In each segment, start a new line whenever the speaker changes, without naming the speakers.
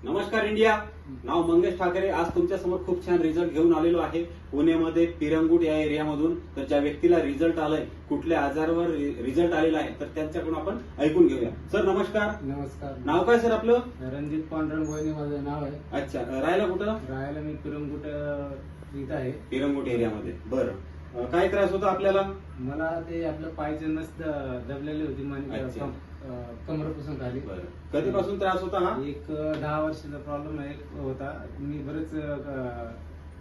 नमस्कार इंडिया. नाव मंगेश ठाकरे. आज तुमच्या समोर खूप छान रिझल्ट घेऊन आलेलो आहे पुण्यामध्ये पिरंगुट या एरियामधून. तर ज्या व्यक्तीला रिझल्ट आलाय, कुठल्या आजारावर रिझल्ट आलेला आहे, तर त्यांच्याकडून आपण ऐकून घेऊया. सर नमस्कार.
नमस्कार.
नाव काय सर आपलं?
रणजित पांडुरंग भोईने माझं नाव आहे.
अच्छा, राहायला कुठं?
राहायला मी पिरंगुट इथं आहे.
पिरंगुट एरियामध्ये. बरं, काय त्रास होता आपल्याला?
मला ते आपलं पायचे नस दबलेली होती,
अच्छा.
कमरपासून खाली.
बरं, कधीपासून त्रास होता हा?
एक 10 वर्षाचा प्रॉब्लेम होता. मी बरेच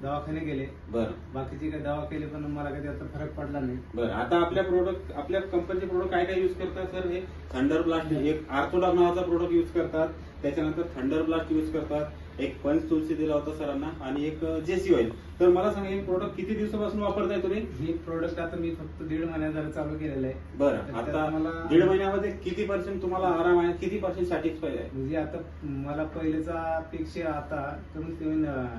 दवाखाने गेले,
बरं
बाकीचे काही दवा केले, पण मला कधी आता फरक पडला नाही.
बरं, आता आपल्या कंपनीचे प्रोडक्ट काय काय युज करतात सर? हे थंडर ब्लास्ट, एक आर्थोडॉक नावाचा प्रोडक्ट युज करतात, त्याच्यानंतर थंडर ब्लास्ट युज करतात, एक पंच तुळशी दिला होता सरांना, आणि एक जेसी ऑइल. तर मला सांगा, हे प्रोडक्ट किती दिवसापासून वापरताय तुम्ही?
हे प्रोडक्ट आता मी फक्त 1.5 महिन्यात झालं चालू केलेलं आहे.
बरं,
तर
आता
त्यात मला
1.5 महिन्यामध्ये किती % तुम्हाला आराम आहे, किती % सॅटिस्फाईड आहे?
म्हणजे आता मला पहिलेचा पेक्षा आता कमीत कमी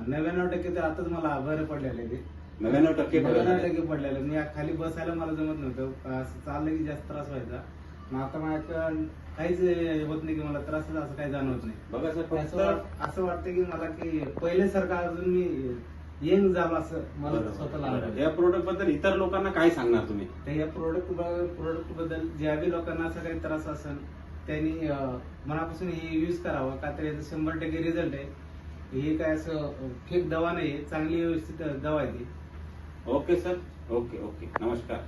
99% तर आताच मला बरं पडलेलं आहे.
99% बरं झालंय.
99% पडलेलं. मी खाली बसायला मला जमत नव्हतं, असं चाललं की जास्त त्रास व्हायचा. मग आता माझ्या काहीच होत नाही, की मला त्रास असं काही जाणवत नाही.
बघा सर,
असं वाटतं की मला की पहिल्यासारखं अजून मी यंग झालो असं मला स्वतःला वाटतं.
या प्रोडक्ट बद्दल इतर लोकांना काय सांगणार तुम्ही?
तर या प्रोडक्ट बद्दल ज्या बी लोकांना असा काही त्रास असेल त्यांनी मनापासून हे यूज करावं, का तर याचा 100% रिझल्ट आहे. हे काय असं फेक दवा नाही, चांगली व्यवस्थित दवा आहे ती.
Okay sir. ओके ओके, नमस्कार.